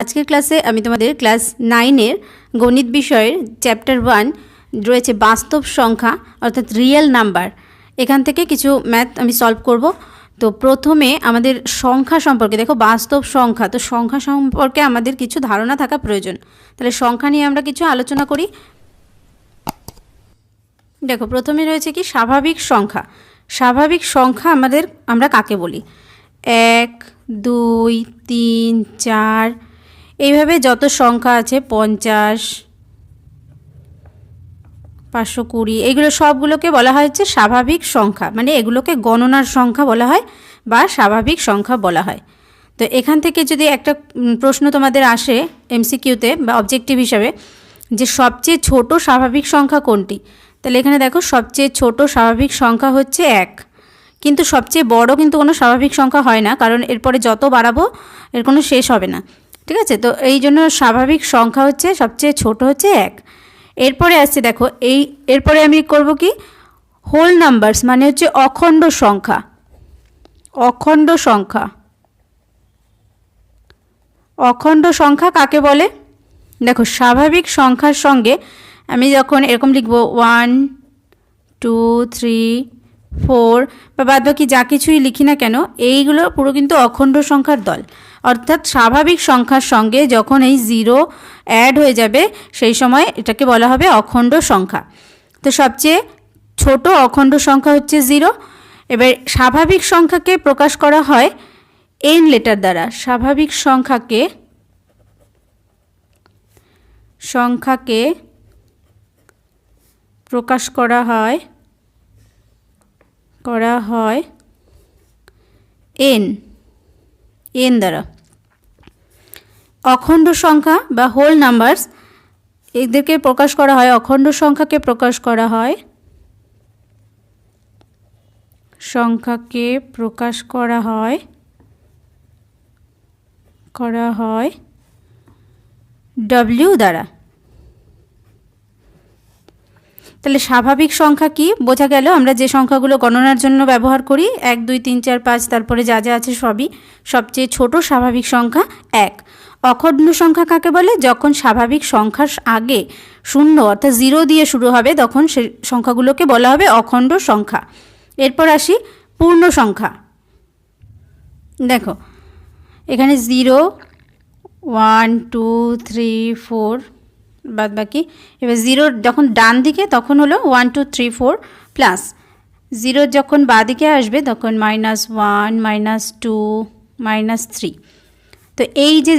আজকের ক্লাসে আমি তোমাদের ক্লাস 9-এর গণিত বিষয়ের চ্যাপ্টার 1 রয়েছে বাস্তব সংখ্যা অর্থাৎ রিয়েল নাম্বার। এখান থেকে কিছু ম্যাথ আমি সলভ করব। তো প্রথমে আমাদের সংখ্যা সম্পর্কে দেখো, বাস্তব সংখ্যা, তো সংখ্যা সম্পর্কে আমাদের কিছু ধারণা থাকা প্রয়োজন। তাহলে সংখ্যা নিয়ে আমরা কিছু আলোচনা করি। দেখো, প্রথমে রয়েছে কি স্বাভাবিক সংখ্যা। স্বাভাবিক সংখ্যা আমরা কাকে বলি? 1, 2, 3, 4 এইভাবে যত সংখ্যা আছে 50, 520 এইগুলো সবগুলোকে বলা হয় হচ্ছে স্বাভাবিক সংখ্যা, মানে এগুলোকে গণনার সংখ্যা বলা হয় বা স্বাভাবিক সংখ্যা বলা হয়। তো এখান থেকে যদি একটা প্রশ্ন তোমাদের আসে এমসিকিউতে বা অবজেক্টিভ হিসাবে, যে সবচেয়ে ছোট স্বাভাবিক সংখ্যা কোনটি, তাহলে এখানে দেখো সবচেয়ে ছোট স্বাভাবিক সংখ্যা হচ্ছে 1, কিন্তু সবচেয়ে বড় কিন্তু কোনো স্বাভাবিক সংখ্যা হয় না, কারণ এরপরে যত বাড়াবো এর কোনো শেষ হবে না। ঠিক আছে, তো এই জন্য স্বাভাবিক সংখ্যা হচ্ছে সবচেয়ে ছোট হচ্ছে 1। এরপরে আসছে দেখো, এরপরে আমি করব কি, হোল নাম্বারস মানে হচ্ছে অখণ্ড সংখ্যা। অখণ্ড সংখ্যা, অখণ্ড সংখ্যা কাকে বলে? দেখো, স্বাভাবিক সংখ্যার সঙ্গে আমি যখন এরকম লিখব 1, 2, 3, 4 বা বাদ বাকি যা কিছুই লিখি না কেন, এইগুলো পুরো কিন্তু অখণ্ড সংখ্যার দল। অর্থাৎ স্বাভাবিক সংখ্যার সঙ্গে যখন এই 0 অ্যাড হয়ে যাবে সেই সময় এটাকে বলা হবে অখণ্ড সংখ্যা। তো সবচেয়ে ছোট অখণ্ড সংখ্যা হচ্ছে 0। এবার স্বাভাবিক সংখ্যাকে প্রকাশ করা হয় n লেটার দ্বারা। স্বাভাবিক সংখ্যাকে প্রকাশ করা হয় n দ্বারা। অখণ্ড সংখ্যা বা হোল নাম্বারস এদেরকে প্রকাশ করা হয়, অখণ্ড সংখ্যাকে প্রকাশ করা হয় w দ্বারা। তাহলে স্বাভাবিক সংখ্যা কি বোঝা গেল? আমরা যে সংখ্যাগুলো গণনার জন্য ব্যবহার করি 1, 2, 3, 4, 5 তারপরে যা যা আছে সবই, সবচেয়ে ছোট স্বাভাবিক সংখ্যা 1। অখণ্ড সংখ্যা কাকে বলে? যখন স্বাভাবিক সংখ্যার আগে 0 অর্থাৎ 0 দিয়ে শুরু হবে তখন সেই সংখ্যাগুলোকে বলা হবে অখণ্ড সংখ্যা। এরপর আসি পূর্ণ সংখ্যা। দেখো এখানে 0, 1, 2, 3, 4 বাদ বাকি। এবার 0 যখন ডান দিকে তখন হলো 1, 2, 3, 4 প্লাস 0 যখন বাঁ দিকে আসবে তখন -1, -2, -3। তো এই যে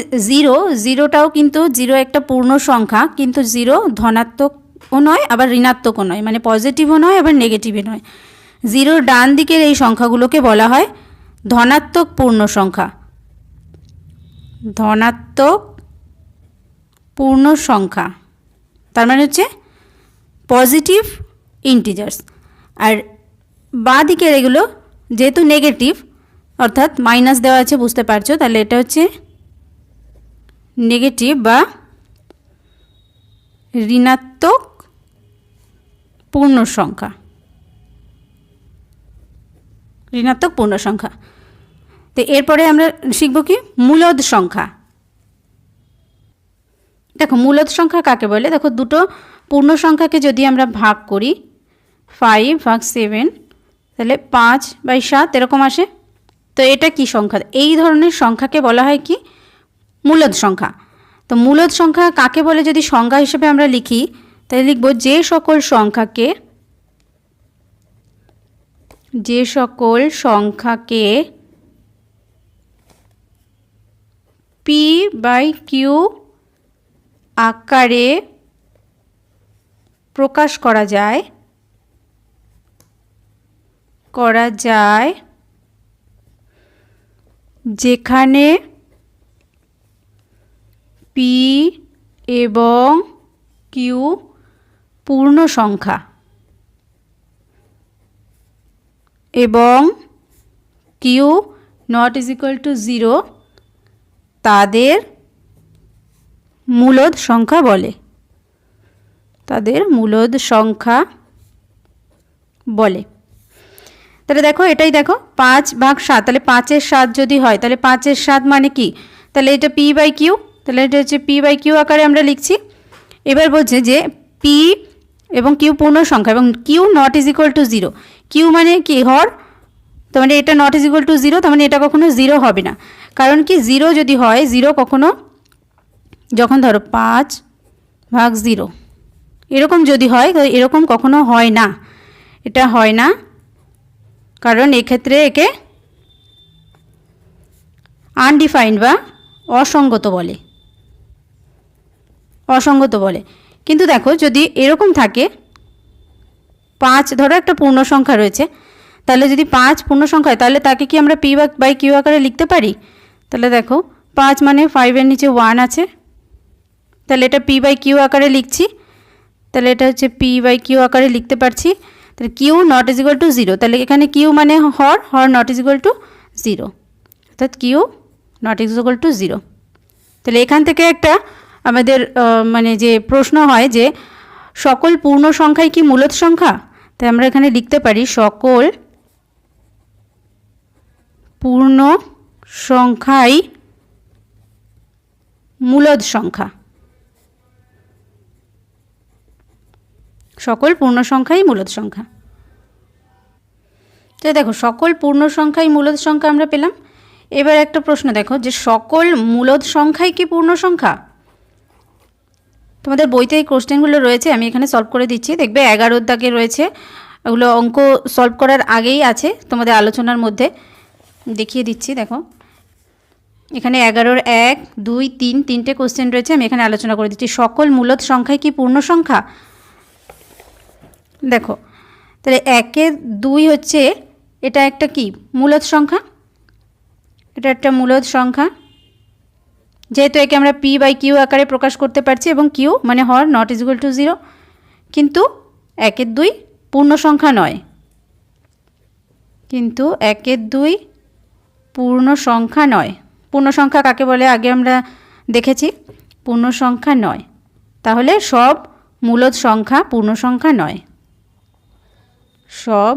0টাও কিন্তু 0 একটা পূর্ণ সংখ্যা, কিন্তু 0 ধনাত্মকও নয় আবার ঋণাত্মকও নয়, মানে পজিটিভও নয় আবার নেগেটিভও নয়। 0 ডান দিকের এই সংখ্যাগুলোকে বলা হয় ধনাত্মক পূর্ণ সংখ্যা। ধনাত্মক পূর্ণ সংখ্যা তার মানে হচ্ছে পজিটিভ ইন্টিজার্স। আর বাঁ দিকের এগুলো যেহেতু নেগেটিভ অর্থাৎ মাইনাস দেওয়া আছে, বুঝতে পারছো, তাহলে এটা হচ্ছে নেগেটিভ বা ঋণাত্মক পূর্ণ সংখ্যা। ঋণাত্মক পূর্ণ সংখ্যা। তো এরপরে আমরা শিখব কি মূলদ সংখ্যা। দেখো মূলদ সংখ্যা কাকে বলে? দেখো দুটো পূর্ণ সংখ্যাকে যদি আমরা ভাগ করি 5 ভাগ 7 তাহলে 5/7 এরকম আসে। তো এটা কি সংখ্যা? এই ধরনের সংখ্যাকে বলা হয় কি মূলদ সংখ্যা। তো মূলদ সংখ্যা কাকে বলে যদি সংজ্ঞা হিসেবে আমরা লিখি তাহলে লিখব যে সকল সংখ্যাকে p/q আকারে প্রকাশ করা যায় যেখানে p এবং q পূর্ণ সংখ্যা এবং q ≠ 0 তাদের মূলদ সংখ্যা বলে। তাহলে দেখো এটাই দেখো 5/7, তাহলে 5/7 যদি হয় তাহলে 5/7 মানে কি? তাহলে এটা p/q, তাহলে এটা হচ্ছে পি বাই কিউ আকারে আমরা লিখছি। এবার বলছে যে পি এবং কিউ পূর্ণ সংখ্যা এবং Q not is equal to zero. Q মানে কি হর, তার মানে এটা not is equal to zero, তার মানে এটা কখনো জিরো হবে না। কারণ কি জিরো যদি হয়, জিরো কখনো যখন ধরো 5/0 এরকম যদি হয়, তো এরকম কখনো হয় না, এটা হয় না, কারণ এক্ষেত্রে একে আনডিফাইন্ড বা অসঙ্গত বলে, অসঙ্গত বলে। কিন্তু দেখো যদি এরকম থাকে, 5 ধরো একটা পূর্ণ সংখ্যা রয়েছে, তাহলে যদি 5 পূর্ণ সংখ্যা হয়, তাহলে তাকে কি আমরা পি বাই কিউ আকারে লিখতে পারি? তাহলে দেখো 5 মানে 5-এর নিচে 1 আছে, তাহলে এটা পি বাই কিউ আকারে লিখছি। তাহলে এটা হচ্ছে পি বাই কিউ আকারে লিখতে পারছি। তাহলে q not is equal to zero, তাহলে এখানে কিউ মানে হর, হর not is equal to zero, অর্থাৎ q not is equal to zero. তাহলে এখান থেকে একটা আমাদের মানে যে প্রশ্ন হয় যে সকল পূর্ণ সংখ্যাই কি মূলদ সংখ্যা, তাই আমরা এখানে লিখতে পারি সকল পূর্ণ সংখ্যাই মূলদ সংখ্যা, সকল পূর্ণ সংখ্যাই মূলদ সংখ্যা। তো দেখো সকল পূর্ণ সংখ্যাই মূলদ সংখ্যা আমরা পেলাম। এবার একটা প্রশ্ন দেখো যে সকল মূলদ সংখ্যাই কি পূর্ণ সংখ্যা। তোমাদের বইতে এই কোশ্চেনগুলো রয়েছে, আমি এখানে সলভ করে দিচ্ছি, দেখবে 11 দাগে রয়েছে, ওগুলো অঙ্ক সলভ করার আগেই আছে, তোমাদের আলোচনার মধ্যে দেখিয়ে দিচ্ছি। দেখো এখানে 11-র 1, 2, 3 তিনটে কোশ্চেন রয়েছে, আমি এখানে আলোচনা করে দিচ্ছি। সকল মূলদ সংখ্যাই কি পূর্ণ সংখ্যা। দেখো তাহলে 1-2 হচ্ছে এটা একটা কি মূলদ সংখ্যা, এটা একটা মূলদ সংখ্যা, যেহেতু একে আমরা পি বাই কিউ আকারে প্রকাশ করতে পারছি এবং কিউ মানে হর not is equal to zero. কিন্তু 1-2 পূর্ণ সংখ্যা নয়, কিন্তু 1-2 পূর্ণ সংখ্যা নয়। পূর্ণ সংখ্যা কাকে বলে আগে আমরা দেখেছি, পূর্ণ সংখ্যা নয়। তাহলে সব মূলদ সংখ্যা পূর্ণ সংখ্যা নয়, সব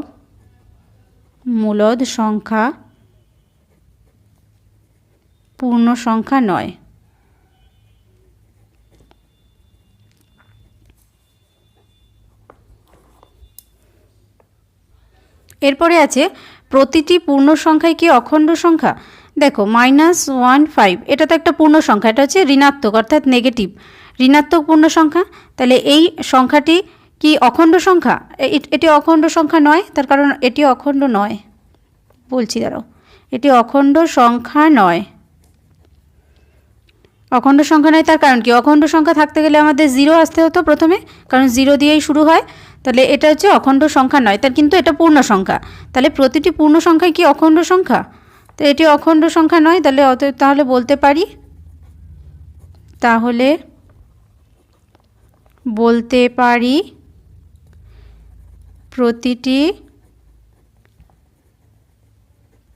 মূলদ সংখ্যা পূর্ণ সংখ্যা নয়। এরপরে আছে প্রতিটি পূর্ণ সংখ্যাই কি অখণ্ড সংখ্যা। দেখো -1, 5 এটা তো একটা পূর্ণ সংখ্যা, এটা হচ্ছে ঋণাত্মক অর্থাৎ নেগেটিভ, ঋণাত্মক পূর্ণ সংখ্যা। তাহলে এই সংখ্যাটি কি অখণ্ড সংখ্যা। এটি অখণ্ড সংখ্যা নয়, তার কারণ এটি অখণ্ড নয়, বলছি দাঁড়াও, এটি অখণ্ড সংখ্যা নয়। অখণ্ড সংখ্যা নয় তার কারণ কি, অখণ্ড সংখ্যা থাকতে গেলে আমাদের 0 আসতে হতো প্রথমে, কারণ 0 দিয়েই শুরু হয়। তাহলে এটা হচ্ছে অখণ্ড সংখ্যা নয়, তার কিন্তু এটা পূর্ণ সংখ্যা। তাহলে প্রতিটি পূর্ণ সংখ্যাই কি অখণ্ড সংখ্যা, তো এটি অখণ্ড সংখ্যা নয়। তাহলে বলতে পারি, তাহলে বলতে পারি প্রতিটি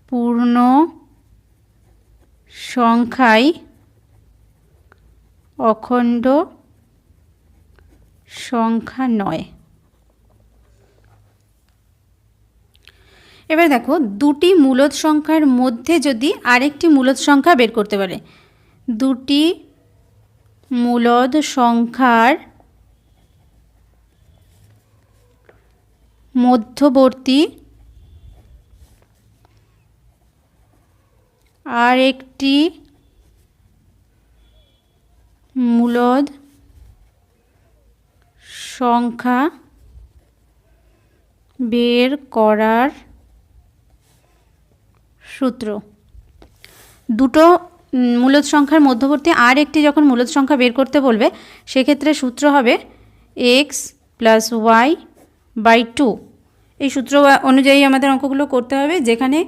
পূর্ণ সংখ্যাই অখণ্ড সংখ্যা নয়। এবার দেখো দুটি মূলদ সংখ্যার মধ্যে যদি আরেকটি মূলদ সংখ্যা বের করতে পারে, দুটি মূলদ সংখ্যার মধ্যবর্তী আর একটি মূলদ সংখ্যা বের করার সূত্র। দুটো মূলদ সংখ্যার মধ্যবর্তী আর একটি যখন মূলদ সংখ্যা বের করতে বলবে, সেক্ষেত্রে সূত্র হবে x + y/2। এই সূত্র অনুযায়ী আমাদের অঙ্কগুলো করতে হবে, যেখানে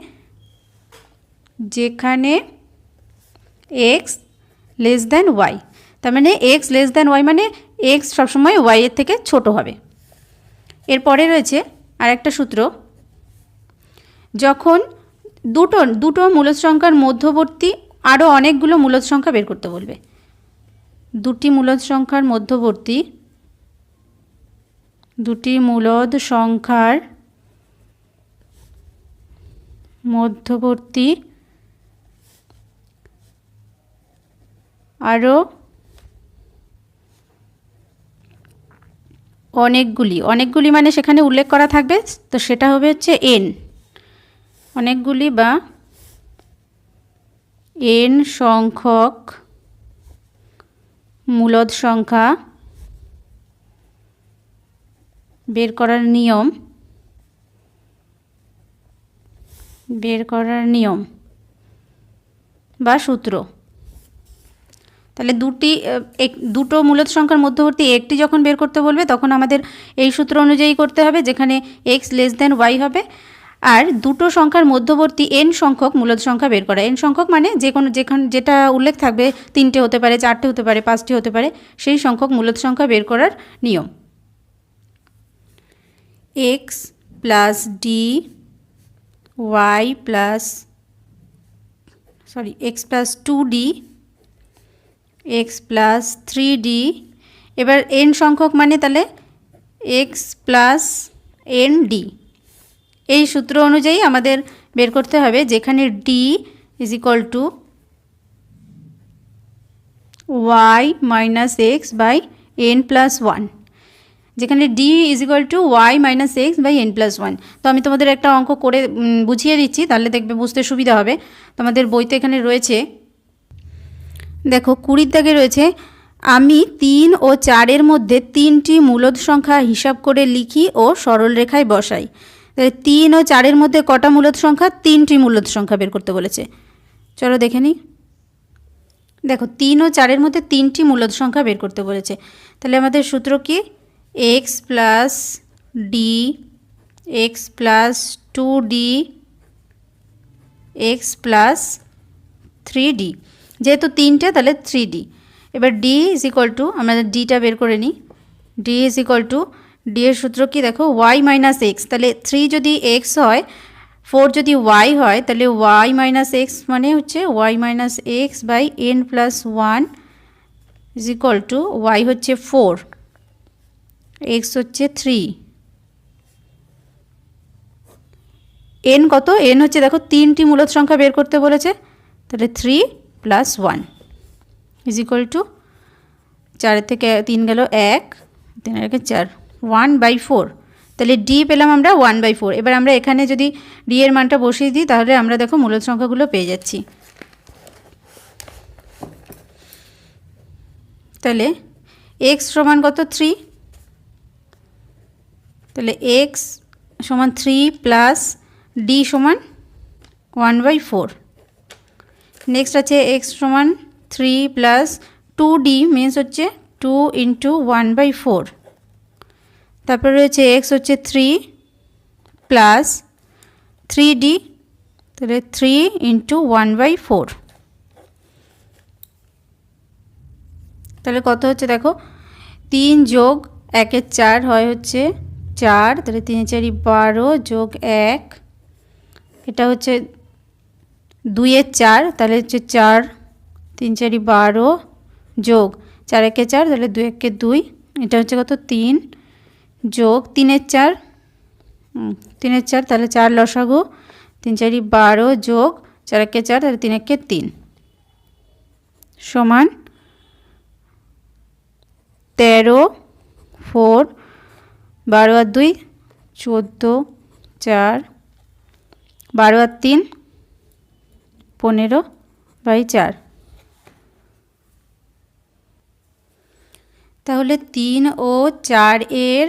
x y, তার মানে x y মানে x সবসময় y এর থেকে ছোট হবে। এরপরে রয়েছে আরেকটা সূত্র, যখন দুটো মূলদ সংখ্যার মধ্যবর্তী আরও অনেকগুলো মূলদ সংখ্যা বের করতে বলবে, দুটি মূলদ সংখ্যার মধ্যবর্তী আরও অনেকগুলি মানে সেখানে উল্লেখ করা থাকবে, তো সেটা হবে হচ্ছে এন। অনেকগুলি বা এন সংখ্যক মূলদ সংখ্যা বের করার নিয়ম বা সূত্র। তাহলে দুটো মূলদ সংখ্যার মধ্যবর্তী একটি যখন বের করতে বলবে তখন আমাদের এই সূত্র অনুযায়ী করতে হবে, যেখানে x y হবে। আর দুটো সংখ্যার মধ্যবর্তী n সংখ্যক মূলদ সংখ্যা বের করা। n সংখ্যক মানে যেটা উল্লেখ থাকবে, 3টে হতে পারে, 4টে হতে পারে, 5টি হতে পারে, সেই সংখ্যক মূলদ সংখ্যা বের করার নিয়ম। x plus D Y plus x plus 2d x plus 3d। এবার n সংখ্যক মানে তাহলে x প্লাস nd। এই সূত্র অনুযায়ী আমাদের বের করতে হবে, যেখানে d is equal to y minus X by n plus 1, যেখানে d is equal to y minus X by n plus 1। তো আমি তোমাদের একটা অঙ্ক করে বুঝিয়ে দিচ্ছি, তাহলে দেখবে বুঝতে সুবিধা হবে। তোমাদের বইতে এখানে রয়েছে, দেখো 20 দাগে রয়েছে, আমি 3 ও 4-এর মধ্যে 3টি মূলদ সংখ্যা হিসাব করে লিখি ও সরল রেখায় বসাই। 3 ও 4-এর মধ্যে কটা মূলদ সংখ্যা? 3টি মূলদ সংখ্যা বের করতে বলেছে। চলো দেখে নিই। দেখো 3 ও 4-এর মধ্যে 3টি মূলদ সংখ্যা বের করতে বলেছে। তাহলে আমাদের সূত্র কি? x plus D x plus 2d x plus 3d। যেহেতু 3টে তাহলে 3d। এবার d ইজ ইকুয়াল টু, আমরা ডিটা বের করে নিই। d is equal two, d এর সূত্র কি দেখো, y মাইনাস এক্স। তাহলে 3 যদি x হয়, 4 যদি y হয়, তাহলে y মাইনাস এক্স মানে হচ্ছে y minus X by n plus 1 is equal to, y হচ্ছে 4, x হচ্ছে 3, n কত? n হচ্ছে দেখো 3টি মূলদ সংখ্যা বের করতে বলেছে, তাহলে 3 প্লাস 1 ইজ ইকুয়াল টু, 4 থেকে 3 গেল 1, 3 আর 4, 1/4। তাহলে d পেলাম আমরা 1/4। এবার আমরা এখানে যদি d এর মানটা বসিয়ে দিই, তাহলে আমরা দেখো মূলদ সংখ্যাগুলো পেয়ে যাচ্ছি। তাহলে x সমান কত? 3। তাহলে x সমান 3 প্লাস d সমান 1/4। নেক্সট আছে x সমান 3 প্লাস 2d মিনস হচ্ছে 2 ইন্টু 1/4। তারপরে রয়েছে x হচ্ছে 3 প্লাস 3d, তাহলে 3 ইন্টু 1/4। তাহলে কত হচ্ছে দেখো, 3 যোগ 1-এর 4 হয় হচ্ছে 4, তাহলে 3 4 12 যোগ 1, এটা হচ্ছে 2-এর 4, তাহলে হচ্ছে 4, 3 4 12 যোগ 4 1 4, তাহলে 2 1 2, এটা হচ্ছে কত 3 যোগ 3-এর 4, 3-এর 4, তাহলে 4 লসাগু, 3 4 12 যোগ 4 1 4, তাহলে 3 1 3 সমান 13, 4, 12 আর 2 14, 4, 12 আর 3 15/4। তাহলে 3 ও 4 এর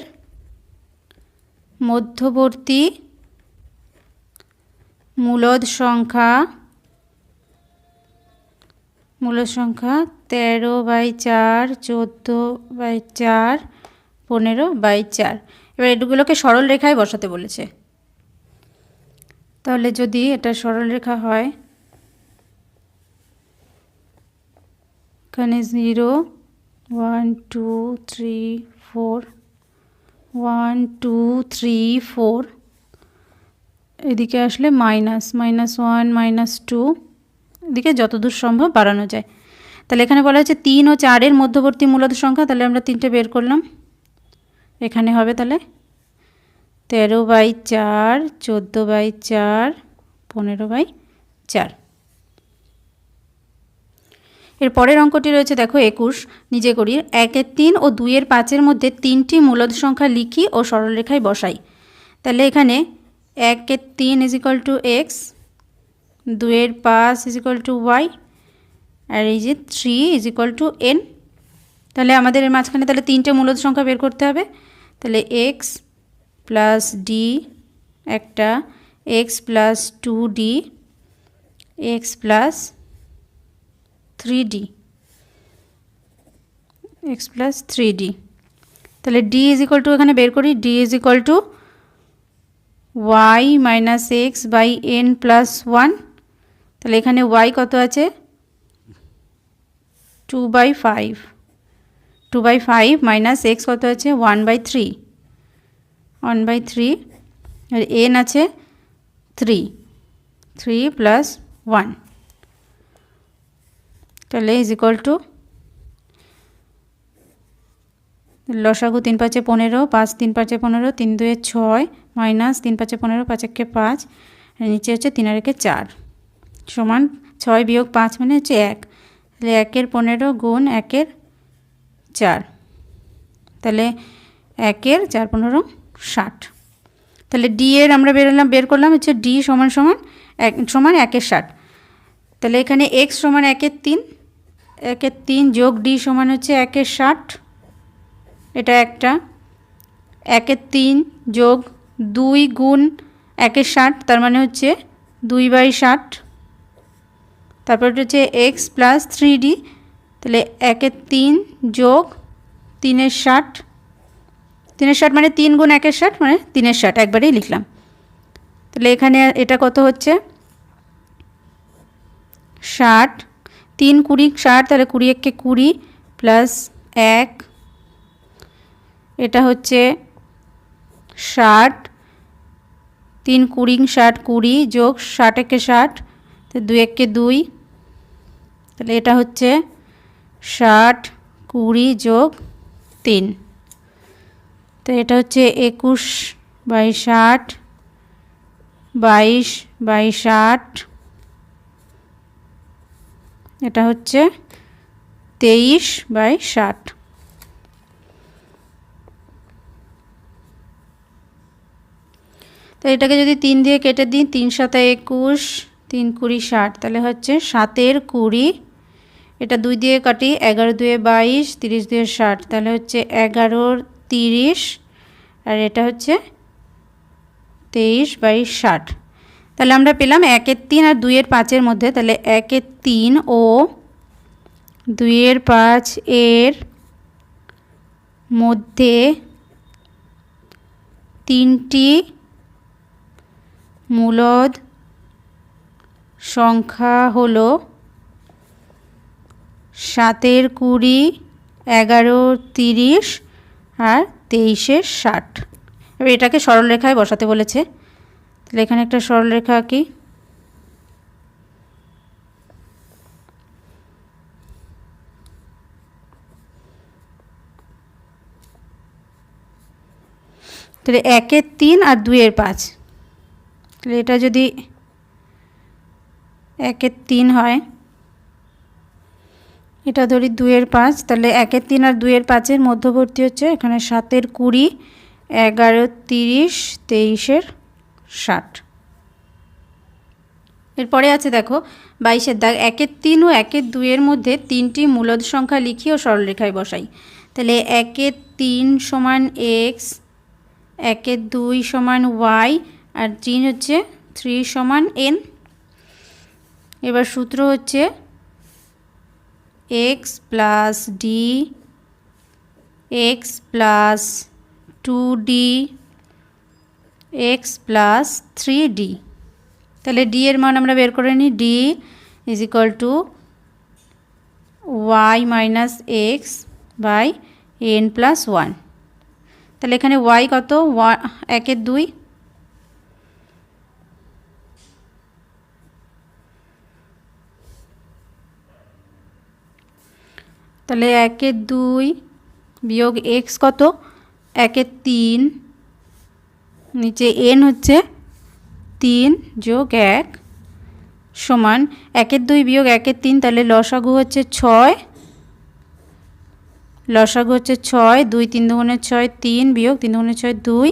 মধ্যবর্তী মূলদ সংখ্যা 13/4, 14/4, 15/4। এবার এগুলোকে সরল রেখায় বসাতে বলেছে। তাহলে যদি এটা সরল রেখা হয়, এখানে 0 1 2 3 4, 1 2 3 4, এদিকে আসলে মাইনাস -1 -2, এদিকে যতদূর সম্ভব বাড়ানো যায়। তাহলে এখানে বলা হচ্ছে 3 ও 4 এর মধ্যবর্তী মূলদ সংখ্যা, তাহলে আমরা 3টে বের করলাম। এখানে হবে তাহলে 13/4, 14/4, 15/4। এর পরের অঙ্কটি রয়েছে দেখো 21, নিজে করি। 1-এর 3 ও 2-এর 5-এর মধ্যে 3টি মূলদ সংখ্যা লিখি ও সরলরেখায় বসাই। তাহলে এখানে 1-এর 3 = x, 2-এর 5 = y, আর এই যে 3 = n। তাহলে আমাদের এর মাঝখানে তাহলে 3টে মূলদ সংখ্যা বের করতে হবে। তাহলে x + d একটা, x + 2d, x + 3d, x + 3d। তাহলে d = এখানে বের করি, d = y - x / n + 1। তাহলে এখানে y কত আছে 2/5, 2/5 - x কত আছে 1/3, 1/3, আর n আছে 3, 3 + 1। তাহলে লসাগু 3 × 5 = 15, 5 × 3 = 15, 3 × 2 = 6 - 3 × 5 = 15, 5 × 1 = 5, আর নিচে হচ্ছে 3 × 1 = 4 সমান 6 - 5 মানে হচ্ছে 1। তাহলে 1-এর 15 গুণ 1-এর 4, তাহলে 1-এর 4 × 15 = 60। তাহলে d এর আমরা বের করলাম হচ্ছে d সমান 1-এর 60। তাহলে এখানে x সমান 1-এর 3, 1-এর 3 যোগ d সমান হচ্ছে 1-এর 60, এটা একটা। 1-এর 3 যোগ 2 গুণ 1-এর 60, তার মানে হচ্ছে 2/60। তারপর হচ্ছে x + 3d, তাহলে 1-এর 3 যোগ 3-এর 60, 3-এর 60 মানে 3 গুণ 1-এর 60 মানে 3-এর 60, একবারেই লিখলাম। তাহলে এখানে এটা কত হচ্ছে 60, 3 × 20 = 60, তাহলে 20 × 1 = 20 + 1, এটা হচ্ছে 60, 3 × 20 = 60, 20 যোগ 60 × 1 = 60, তো 2 × 1 = 2, তাহলে এটা হচ্ছে 60, 20 যোগ 3, তো এটা হচ্ছে 21/60, 22/60, এটা হচ্ছে 23/60। তো এটাকে যদি 3 দিয়ে কেটে দিই, 3 × 7 = 21, 3 × 20 = 60, তাহলে হচ্ছে 7-এর 20, এটা 2 দিয়ে কাটি, 11 × 2 = 22, 30 × 2 = 60, তাহলে হচ্ছে 11-র 30, আর এটা হচ্ছে 23/60। তাহলে আমরা পেলাম 1-এর 3 আর 2-এর 5-এর মধ্যে, তাহলে 1-এর 3 ও 2-এর 5 এর মধ্যে 3টি মূলদ সংখ্যা হলো 7-এর 20, 11-র 30 আর 23-এর 60। এবার এটাকে সরলরেখায় বসাতে বলেছে। তাহলে এখানে একটা সরলরেখা আঁকি। তাহলে 1-এর 3 আর 2-এর 5, তাহলে এটা যদি 1-এর 3 হয়, এটা ধরি 2-এর 5, তাহলে 1-এর 3 আর 2-এর 5-এর মধ্যবর্তী হচ্ছে এখানে 7-এর 20, 11-র 30, 23-এর 60। এরপরে আছে দেখো 22-এর দাগ, 1-এর 3 ও 1-এর 2-এর মধ্যে 3টি মূলদ সংখ্যা লিখি ও সরলরেখায় বসাই। তাহলে 1-এর 3 সমান x, 1-এর 2 সমান y, আর 3 হচ্ছে 3 সমান n। এবার সূত্র হচ্ছে x + d, x + 2d, x + 3d। তাহলে d এর মান আমরা বের করে নিই, d = y - x / n + 1। তাহলে এখানে y কত 1-এর 2, তাহলে 1-এর 2 বিয়োগ x কত 1-এর 3, নিচে n হচ্ছে 3 যোগ 1, সমান 1-এর 2 বিয়োগ 1-এর 3, তাহলে লসাগু হচ্ছে 6, লসাগু হচ্ছে 6, 2 3 দুগুণে 6, 3 বিয়োগ 3 দুগুণে 6 2,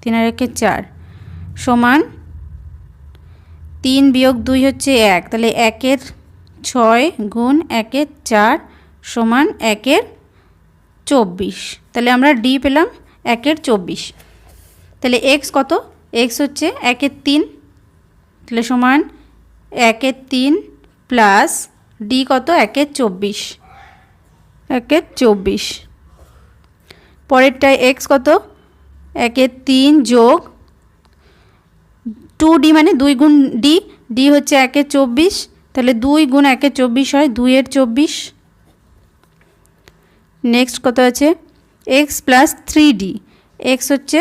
3 আর 1-এ 4 সমান 3 বিয়োগ 2 হচ্ছে 1, তাহলে 1-এর 6 গুণ 1-এর 4 সমান 1-এর 24, তাহলে আমরা ডি পেলাম 1-এর 24। তাহলে এক্স কত? এক্স হচ্ছে 1-এর 3, তাহলে সমান 1-এর 3 প্লাস ডি কত? 1-এর 24, 1-এর 24। পরেরটায় এক্স কত? 1-এর 3 যোগ 2d মানে 2 গুণ ডি, ডি হচ্ছে 1-এর 24, তাহলে 2 গুণ 1-এর 24 হয় 2-এর 24। নেক্সট কত আছে? এক্স প্লাস 3d, এক্স হচ্ছে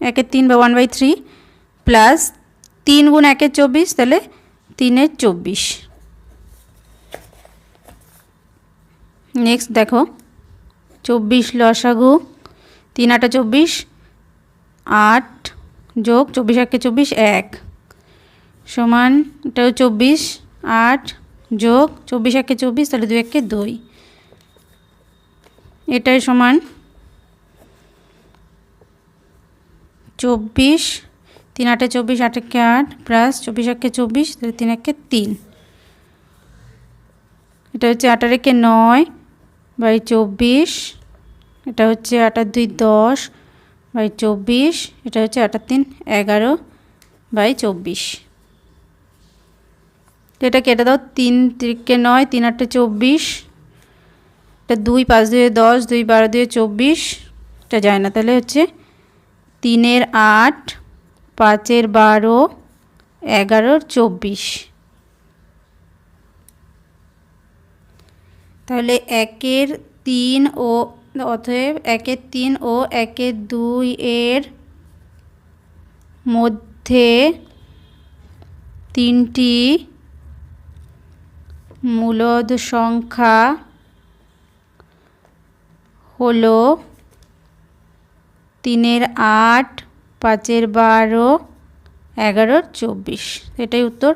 1-এর 3 বা 1/3 প্লাস 3 গুণ 1-এর 24, তাহলে 3-এর 24। নেক্সট দেখো 24 লসাগু, 3 8 24, 8 যোগ 24 1 24 1 সমান এটাও 24, 8 যোগ 24 1 24, তাহলে 2 1 2, এটাই সমান 24, 3 8 24 8 1 8 প্লাস 24 1 24, তাহলে 3 1 3, এটা হচ্ছে 8 1 9 বাই 24, এটা হচ্ছে 8 2 10 বাই 24, এটা হচ্ছে 8 3 11 বাই 24। তো এটা কেটে দাও, 3 3 9, 3 8 24, এটা 2 5 2 10, 2 12 2 24, এটা যায় না, তাহলে হচ্ছে 3-এর 8, 5-এর 12, 11-এর 24। তাহলে 1-এর 3 ও অতএব 1-এর 3 ও 1-এর 2 এর মধ্যে 3টি মূলদ সংখ্যা হলো 3-এর 8, 5-এর 12, 11-এর 24, এটাই উত্তর।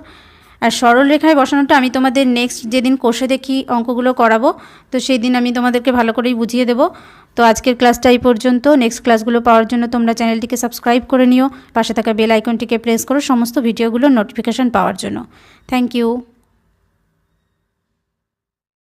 আর সরল রেখায় বসানোটা আমি তোমাদের নেক্সট যেদিন কোষে দেখি অঙ্কগুলো করাবো, তো সেই দিন আমি তোমাদেরকে ভালো করেই বুঝিয়ে দেবো। তো আজকের ক্লাসটা এই পর্যন্ত। নেক্সট ক্লাসগুলো পাওয়ার জন্য তোমরা চ্যানেলটিকে সাবস্ক্রাইব করে নিও, পাশে থাকা বেল আইকনটিকে প্রেস করো সমস্ত ভিডিওগুলোর নোটিফিকেশান পাওয়ার জন্য। Thank you.